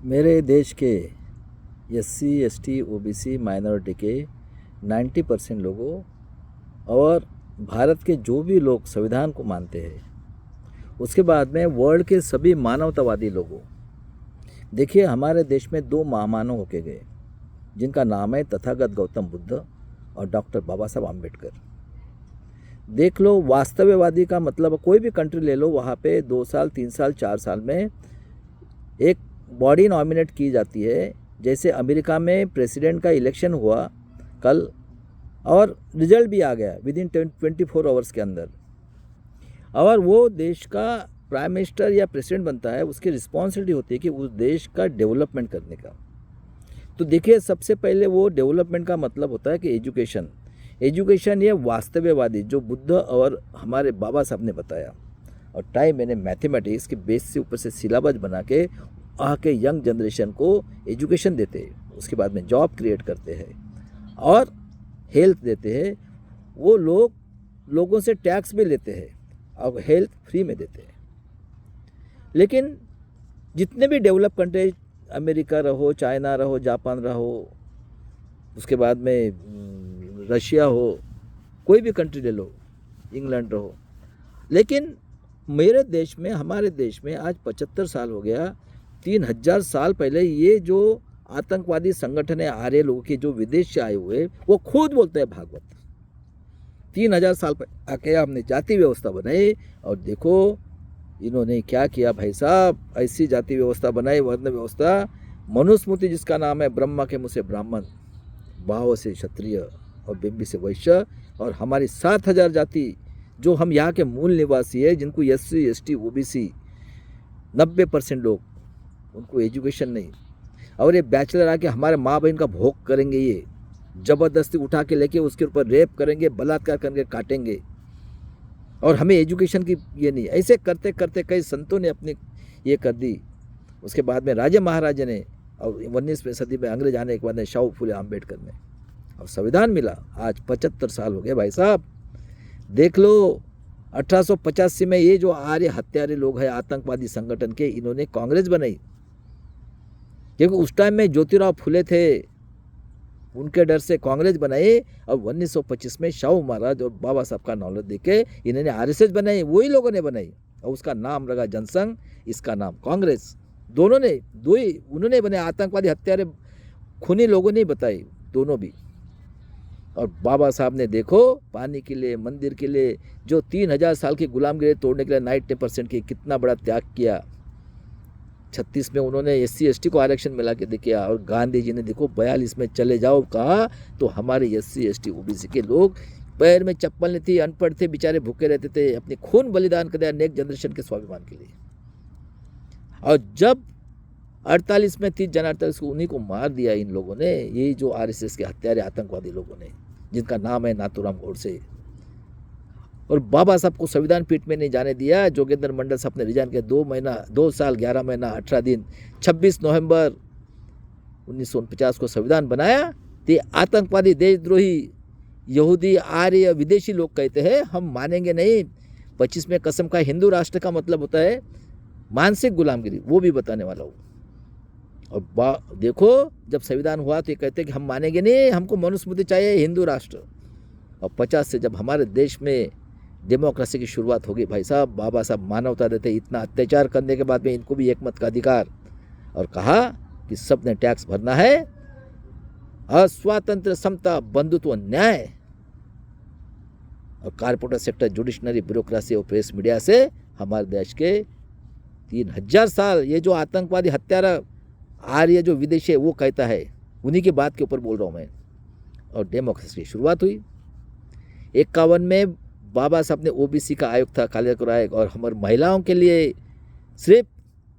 मेरे देश के एससी एसटी ओबीसी माइनॉरिटी के 90% लोगों और भारत के जो भी लोग संविधान को मानते हैं, उसके बाद में वर्ल्ड के सभी मानवतावादी लोगों, देखिए हमारे देश में दो महामानव होके गए जिनका नाम है तथागत गौतम बुद्ध और डॉक्टर बाबा साहब आम्बेडकर। देख लो, वास्तववादी का मतलब कोई भी कंट्री ले लो, वहाँ पे 2 साल 3 साल 4 साल में एक बॉडी नॉमिनेट की जाती है। जैसे अमेरिका में प्रेसिडेंट का इलेक्शन हुआ कल और रिजल्ट भी आ गया विद इन 24 आवर्स के अंदर, और वो देश का प्राइम मिनिस्टर या प्रेसिडेंट बनता है, उसकी रिस्पॉन्सिबिलिटी होती है कि उस देश का डेवलपमेंट करने का। तो देखिए, सबसे पहले वो डेवलपमेंट का मतलब होता है कि एजुकेशन ये वास्तववादी जो बुद्ध और हमारे बाबा साहब ने बताया, और टाइम मैंने मैथमेटिक्स के बेस से ऊपर से सिलेबस बना के आके यंग जनरेशन को एजुकेशन देते हैं, उसके बाद में जॉब क्रिएट करते हैं और हेल्थ देते हैं। वो लोगों से टैक्स भी लेते हैं और हेल्थ फ्री में देते हैं। लेकिन जितने भी डेवलप कंट्री, अमेरिका रहो, चाइना रहो, जापान रहो, उसके बाद में रशिया हो, कोई भी कंट्री ले लो, इंग्लैंड रहो, लेकिन मेरे देश में, हमारे देश में आज 75 साल हो गया। 3000 साल पहले ये जो आतंकवादी संगठन है, आर्य लोगों के जो विदेश से आए हुए, वो खुद बोलते हैं भागवत। 3000 साल पहले आके हमने जाति व्यवस्था बनाई, और देखो इन्होंने क्या किया भाई साहब, ऐसी जाति व्यवस्था बनाई, वर्ण व्यवस्था। मनुस्मृति जिसका नाम है, ब्रह्मा के मुँह से ब्राह्मण, भाव से क्षत्रिय और बिंबी से वैश्य, और हमारी 7000 जाति जो हम यहाँ के मूल निवासी है, जिनको एससी एसटी ओबीसी 90% लोग, उनको एजुकेशन नहीं, और ये बैचलर आके हमारे माँ बहन का भोग करेंगे, ये ज़बरदस्ती उठा के लेके उसके ऊपर रेप करेंगे, बलात्कार करके काटेंगे, और हमें एजुकेशन की ये नहीं। ऐसे करते करते कई संतों ने अपनी ये कर दी। उसके बाद में राजे महाराजे ने, और 19वीं सदी में अंग्रेज आने के बाद में शाहू फूले अम्बेडकर ने, और संविधान मिला। आज 75 साल हो गए भाई साहब। देख लो, 1885 में ये जो आर्य हत्यारे लोग हैं आतंकवादी संगठन के, इन्होंने कांग्रेस बनाई, क्योंकि उस टाइम में ज्योतिराव फुले थे, उनके डर से कांग्रेस बनाई। और 1925 में शाहू महाराज और बाबा साहब का नौलत देके इन्होंने आरएसएस बनाई, वही लोगों ने बनाई, और उसका नाम रखा जनसंघ, इसका नाम कांग्रेस। दोनों ने, दो ही उन्होंने बनाए, आतंकवादी हत्यारे खूनी लोगों ने बताई, दोनों भी। और बाबा साहब ने देखो, पानी के लिए, मंदिर के लिए, जो 3000 साल की गुलामगिरी तोड़ने के लिए 90% की कितना बड़ा त्याग किया। 36 में उन्होंने एससी एसटी को आरक्षण मिला के दिया, और गांधी जी ने देखो 42 में चले जाओ कहा, तो हमारे एससी एसटी ओबीसी के लोग, पैर में चप्पल नहीं थी, अनपढ़ थे, बेचारे भूखे रहते थे, अपने खून बलिदान कर दिया नेक्स्ट जनरेशन के स्वाभिमान के लिए। और जब 48 में 30 जनवरी 48 को उन्हीं को मार दिया इन लोगों ने, ये जो आरएसएस के हत्यारे आतंकवादी लोगों ने, जिनका नाम है नाथूराम गोडसे। और बाबा साहब को संविधान पीठ में नहीं जाने दिया। जोगेंद्र मंडल साहब ने रिजाइन किया, 2 साल 11 महीना 18 दिन, 26 नवंबर 1949 को संविधान बनाया। तो आतंकवादी, देशद्रोही, यहूदी, आर्य, विदेशी लोग कहते हैं हम मानेंगे नहीं। 25 में कसम का हिंदू राष्ट्र का मतलब होता है मानसिक गुलामगिरी, वो भी बताने वाला हूँ। और देखो, जब संविधान हुआ तो ये कहते कि हम मानेंगे नहीं, हमको मनुस्मृति चाहिए, हिंदू राष्ट्र। और 50 से जब हमारे देश में डेमोक्रेसी की शुरुआत होगी भाई साहब, बाबा साहब मानवता देते, इतना अत्याचार करने के बाद में इनको भी एक मत का अधिकार, और कहा कि सब ने टैक्स भरना है, अस्वातंत्र, समता, बंधुत्व, न्याय, और कारपोरेट सेक्टर, जुडिशनरी, ब्यूरोक्रेसी और प्रेस मीडिया से हमारे देश के 3000 साल, ये जो आतंकवादी हत्यारा आर्य जो विदेशी है वो कहता है, उन्हीं की बात के ऊपर बोल रहा हूँ मैं। और डेमोक्रेसी की शुरुआत हुई 51 में। बाबा साहब ने ओबीसी का आयोग था, कालियाकुर आयोग, और हमारी महिलाओं के लिए सिर्फ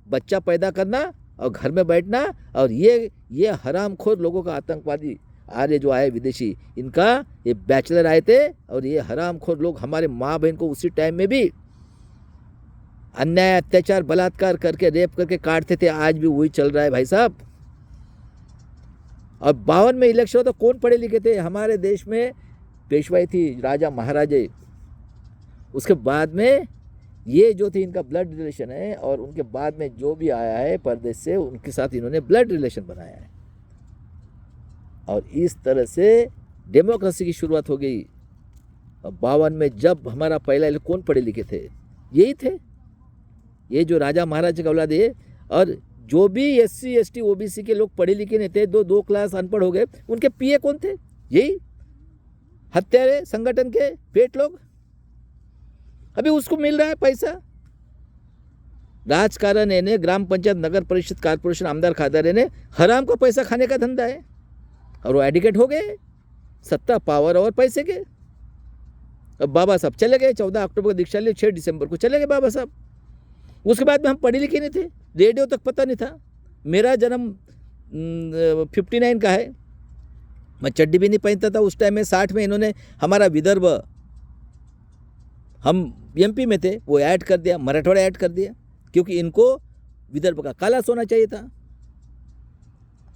बच्चा पैदा करना और घर में बैठना, और ये हरामखोर लोगों का, आतंकवादी आर्य जो आए विदेशी, इनका ये बैचलर आए थे, और ये हरामखोर लोग हमारे माँ बहन को उसी टाइम में भी अन्याय, अत्याचार, बलात्कार करके, रेप करके काटते थे। आज भी वही चल रहा है भाई साहब। और 52 में इलेक्शन तो कौन पढ़े लिखे थे हमारे देश में? पेशवाई थी, राजा महाराजे। उसके बाद में ये जो थी इनका ब्लड रिलेशन है, और उनके बाद में जो भी आया है परदेश से उनके साथ इन्होंने ब्लड रिलेशन बनाया है, और इस तरह से डेमोक्रेसी की शुरुआत हो गई। 52 में जब हमारा पहला कौन पढ़े लिखे थे? यही थे, ये जो राजा महाराजा का औलाद है। और जो भी SC ST OBC के लोग पढ़े लिखे नहीं थे, दो क्लास अनपढ़ हो गए, उनके PA कौन थे? यही हत्यारे संगठन के पेट लोग। अभी उसको मिल रहा है पैसा। राजकारण ने, ग्राम पंचायत, नगर परिषद, कारपोरेशन, आमदार खादारे ने हराम को पैसा खाने का धंधा है, और वो एडिकेट हो गए सत्ता, पावर और पैसे के। अब बाबा साहब चले गए, 14 अक्टूबर को दीक्षा ली, 6 दिसंबर को चले गए बाबा साहब। उसके बाद में हम पढ़े लिखे नहीं थे, रेडियो तक पता नहीं था। मेरा जन्म 59 का है, मैं चड्डी भी नहीं पहनता था उस टाइम में। 60 में इन्होंने हमारा विदर्भ, हम MP में थे, वो ऐड कर दिया, मराठवाड़ा ऐड कर दिया, क्योंकि इनको विदर्भ का काला सोना चाहिए था।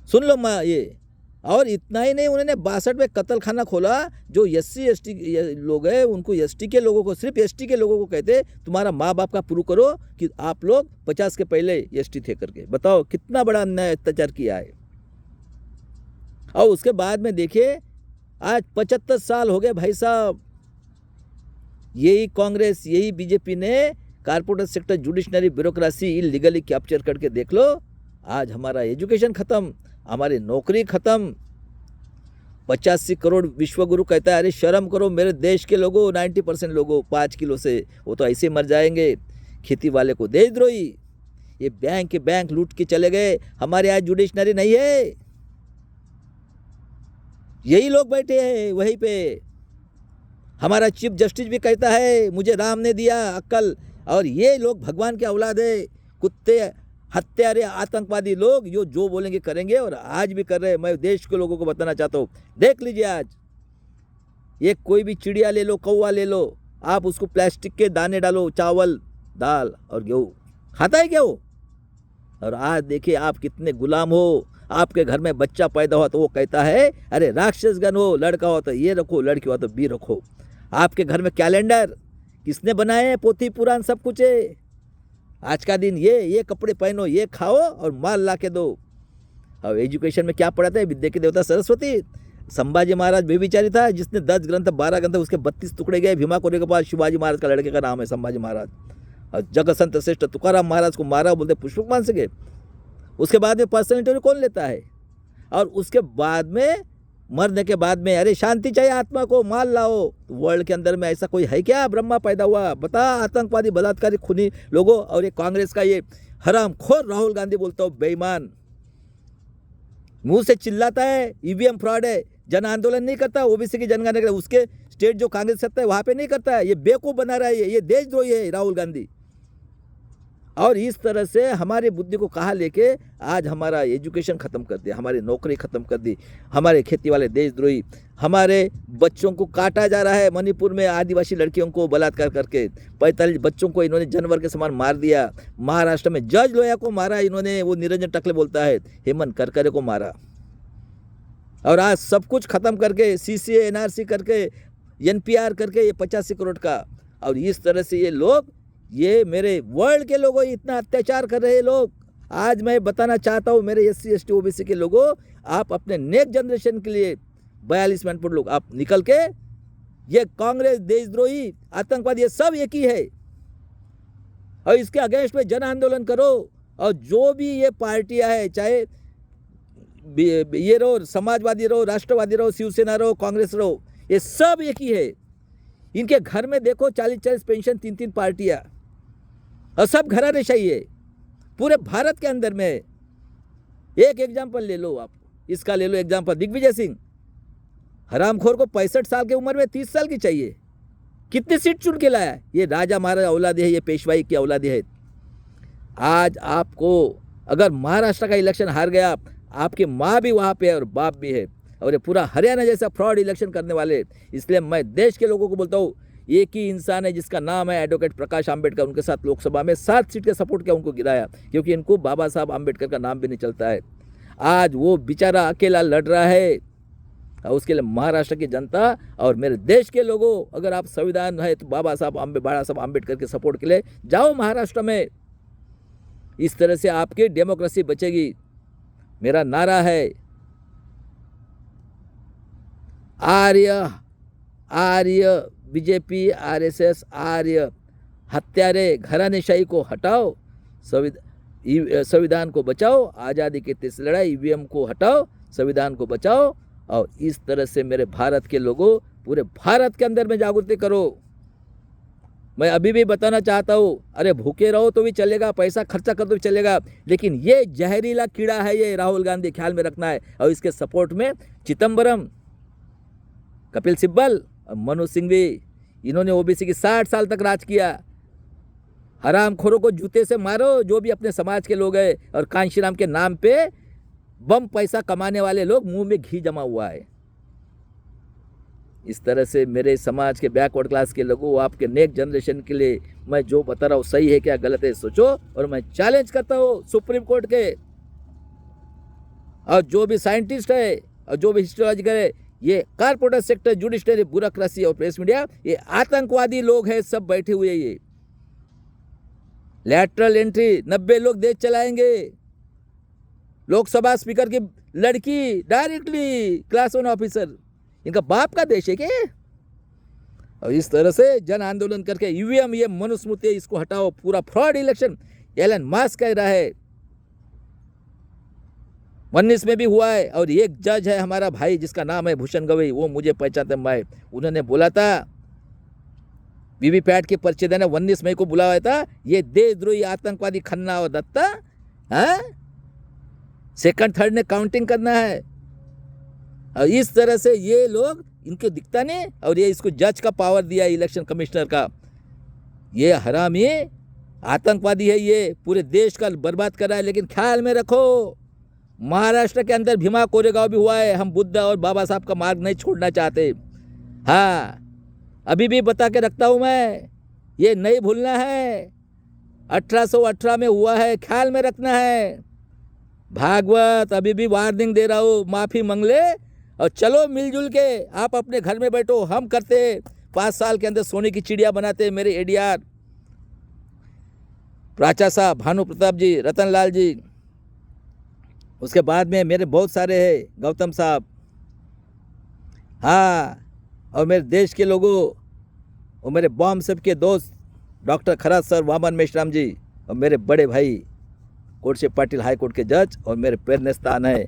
सुन लो ये। और इतना ही नहीं, उन्होंने 62 में कत्ल खाना खोला। जो SC ST लोग हैं उनको, ST के लोगों को, सिर्फ ST के लोगों को कहते तुम्हारा माँ बाप का प्रूव करो कि आप लोग 50 के पहले ST थे करके। बताओ कितना बड़ा अन्याय अत्याचार किया है। और उसके बाद में देखिए आज 75 साल हो गए भाई साहब, यही कांग्रेस, यही BJP ने corporate sector, judiciary, bureaucracy illegally capture करके देख लो। आज हमारा एजुकेशन खत्म, हमारी नौकरी खत्म। 85 करोड़ विश्वगुरु कहता है, अरे शर्म करो मेरे देश के लोगों, 90% लोगों 5 किलो से वो तो ऐसे मर जाएंगे। खेती वाले को देशद्रोही, ये बैंक के बैंक लूट के चले गए। हमारे आज जुडिशनरी नहीं है, यही लोग बैठे हैं वहीं पे। हमारा चीफ जस्टिस भी कहता है मुझे राम ने दिया अक्ल, और ये लोग भगवान के औलाद है, कुत्ते, हत्यारे, आतंकवादी लोग जो बोलेंगे करेंगे, और आज भी कर रहे हैं। मैं देश के लोगों को बताना चाहता हूँ, देख लीजिए आज ये कोई भी चिड़िया ले लो, कौवा ले लो, आप उसको प्लास्टिक के दाने डालो, चावल, दाल और गेहूँ, खाता है क्या वो? और आज देखिए आप कितने गुलाम हो। आपके घर में बच्चा पैदा हुआ तो वो कहता है अरे राक्षसगण हो, लड़का हो तो ये रखो, लड़की हो तो बी रखो। आपके घर में कैलेंडर किसने बनाए हैं? पोथी पुराण सब कुछ है। आज का दिन ये कपड़े पहनो, ये खाओ और माल ला के दो। और एजुकेशन में क्या पढ़ाते हैं? विद्या के देवता सरस्वती। संभाजी महाराज बेविचारी था, जिसने 10 ग्रंथ 12 ग्रंथ, उसके 32 टुकड़े गए भीमा कोरे के पास। शिवाजी महाराज का लड़के का नाम है संभाजी महाराज। और जगत संत श्रेष्ठ तुकाराम महाराज को मारा बोलते पुष्पक मान सके। उसके बाद में पर्सनल इंटरव्यू कौन लेता है? और उसके बाद में मरने के बाद में अरे शांति चाहिए आत्मा को, माल लाओ। तो वर्ल्ड के अंदर में ऐसा कोई है क्या? ब्रह्मा पैदा हुआ, बता। आतंकवादी, बलात्कारी, खूनी लोगों। और ये कांग्रेस का ये हरामखोर राहुल गांधी बोलता हूँ बेईमान, मुंह से चिल्लाता है EVM फ्रॉड है, जन आंदोलन नहीं करता, OBC की जनगणना करता, उसके स्टेट जो कांग्रेस सत्ता है वहां पे नहीं करता है। ये बेवकूफ बना रहा है, ये देशद्रोही है राहुल गांधी। और इस तरह से हमारी बुद्धि को कहाँ लेके आज हमारा एजुकेशन ख़त्म कर दिया, हमारी नौकरी ख़त्म कर दी, हमारे खेती वाले देशद्रोही, हमारे बच्चों को काटा जा रहा है। मणिपुर में आदिवासी लड़कियों को बलात्कार करके 45 बच्चों को इन्होंने जानवर के समान मार दिया। महाराष्ट्र में जज लोया को मारा इन्होंने, वो निरंजन टकले बोलता है, हेमंत करकरे को मारा। और आज सब कुछ ख़त्म करके CCA NRC करके NPR करके ये 85 करोड़ का। और इस तरह से ये लोग, ये मेरे वर्ल्ड के लोगों इतना अत्याचार कर रहे लोग। आज मैं बताना चाहता हूँ मेरे SC ST OBC के लोगों, आप अपने नेक्स्ट जनरेशन के लिए 42 मिनट लोग आप निकल के, ये कांग्रेस, देशद्रोही, आतंकवादी, ये सब एक ही है, और इसके अगेंस्ट में जन आंदोलन करो। और जो भी ये पार्टियां है, चाहे ये रहो, समाजवादी रहो, राष्ट्रवादी रहो, शिवसेना रहो, कांग्रेस रहो, ये सब एक ही है। इनके घर में देखो 40-40 पेंशन, 3-3 पार्टियां, और सब घरानेशाही है पूरे भारत के अंदर में। एक एग्जाम्पल ले लो आप, इसका ले लो एग्जाम्पल, दिग्विजय सिंह, हरामखोर को 65 साल की उम्र में 30 साल की चाहिए, कितनी सीट चुन के लाया? ये राजा महाराजा औलाद है, ये पेशवाई की औलाद है। आज आपको अगर महाराष्ट्र का इलेक्शन हार गया, आपकी माँ भी वहाँ पे है और बाप भी है, और ये पूरा हरियाणा जैसा फ्रॉड इलेक्शन करने वाले। इसलिए मैं देश के लोगों को बोलता हूँ, एक ही इंसान है जिसका नाम है एडवोकेट प्रकाश आंबेडकर, उनके साथ लोकसभा में 7 सीट के सपोर्ट किया, उनको गिराया, क्योंकि इनको बाबा साहब आंबेडकर का नाम भी नहीं चलता है। आज वो बेचारा अकेला लड़ रहा है, और उसके लिए महाराष्ट्र की जनता और मेरे देश के लोगों, अगर आप संविधान है तो बाबा साहब आम्बेडकर के सपोर्ट के लिए जाओ महाराष्ट्र में। इस तरह से आपकी डेमोक्रेसी बचेगी। मेरा नारा है आर्य आर्य बीजेपी आरएसएस आर्य हत्यारे घरानेशाही को हटाओ, संविधान को बचाओ, आज़ादी की तीसरी लड़ाई ईवीएम को हटाओ, संविधान को बचाओ। और इस तरह से मेरे भारत के लोगों, पूरे भारत के अंदर में जागृति करो। मैं अभी भी बताना चाहता हूँ, अरे भूखे रहो तो भी चलेगा, पैसा खर्चा कर तो भी चलेगा, लेकिन ये जहरीला कीड़ा है, ये राहुल गांधी, ख्याल में रखना है। और इसके सपोर्ट में चिदम्बरम, कपिल सिब्बल और मनोज सिंघवी, इन्होंने ओबीसी की 60 साल तक राज किया। हरामखोरों को जूते से मारो, जो भी अपने समाज के लोग हैं। और कांशीराम के नाम पे बम पैसा कमाने वाले लोग, मुंह में घी जमा हुआ है। इस तरह से मेरे समाज के बैकवर्ड क्लास के लोगों, आपके नेक्स्ट जनरेशन के लिए मैं जो बता रहा हूँ सही है क्या गलत है सोचो। और मैं चैलेंज करता हूँ सुप्रीम कोर्ट के और जो भी साइंटिस्ट है और जो भी हिस्टोलॉजिकर है, ये कारपोरेट सेक्टर, जुडिशरी, ब्यूरोक्रेसी और प्रेस मीडिया, ये आतंकवादी लोग हैं, सब बैठे हुए। ये लैटरल एंट्री 90 लोग देश चलाएंगे। लोकसभा स्पीकर की लड़की डायरेक्टली क्लास 1 ऑफिसर, इनका बाप का देश है क्या? और इस तरह से जन आंदोलन करके ईवीएम, ये मनुस्मृति, इसको हटाओ, पूरा फ्रॉड इलेक्शन एलन मस्क कह रहा है। 19 में भी हुआ है। और एक जज है हमारा भाई जिसका नाम है भूषण गवई, वो मुझे पहचानते हैं। उन्होंने बोला था वीवीपैट के पर्चे देने 19 मई को बुलाया था, ये देशद्रोही आतंकवादी खन्ना और दत्ता, हाँ, सेकंड थर्ड ने काउंटिंग करना है। और इस तरह से ये लोग, इनको दिखता नहीं, और ये इसको जज का पावर दिया इलेक्शन कमिश्नर का। ये हरामी आतंकवादी है, ये पूरे देश का बर्बाद कर रहा है। लेकिन ख्याल में रखो, महाराष्ट्र के अंदर भीमा कोरेगांव भी हुआ है। हम बुद्ध और बाबा साहब का मार्ग नहीं छोड़ना चाहते। हाँ, अभी भी बता के रखता हूँ मैं, ये नहीं भूलना है। 1818 में हुआ है, ख्याल में रखना है। भागवत अभी भी वार्निंग दे रहा हूँ, माफ़ी मांग ले और चलो मिलजुल के। आप अपने घर में बैठो, हम करते 5 साल के अंदर सोने की चिड़िया बनाते। मेरे एडीआर प्राचा साहब, भानु प्रताप जी, रतन लाल जी, उसके बाद में मेरे बहुत सारे हैं, गौतम साहब, हाँ, और मेरे देश के लोगों, और मेरे बॉम्ब सब के दोस्त डॉक्टर खराज सर, वामन मेश्राम जी, और मेरे बड़े भाई कोटशे पाटिल हाई कोर्ट के जज, और मेरे प्रेरणास्थान है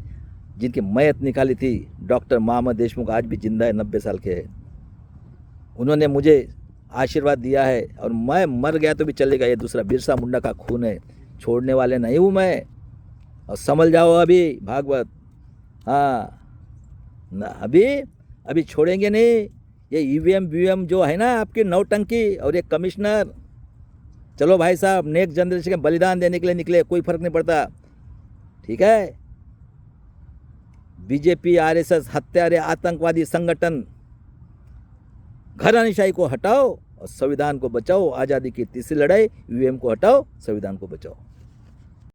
जिनकी मैयत निकाली थी डॉक्टर मोहम्मद देशमुख, आज भी जिंदा है, 90 साल के हैं। उन्होंने मुझे आशीर्वाद दिया है, और मैं मर गया तो भी चलेगा, ये दूसरा बिरसा मुंडा का खून है, छोड़ने वाले नहीं हूँ मैं। और समझ जाओ अभी भागवत, हाँ ना, अभी छोड़ेंगे नहीं। ये ईवीएम वीवीएम जो है ना आपकी नौटंकी, और ये कमिश्नर, चलो भाई साहब, नेक्स्ट जनरेशन के बलिदान देने के लिए निकले, कोई फर्क नहीं पड़ता, ठीक है। बीजेपी आरएसएस हत्यारे आतंकवादी संगठन, घरानेशाही को हटाओ और संविधान को बचाओ, आज़ादी की तीसरी लड़ाई ईवीएम को हटाओ, संविधान को बचाओ।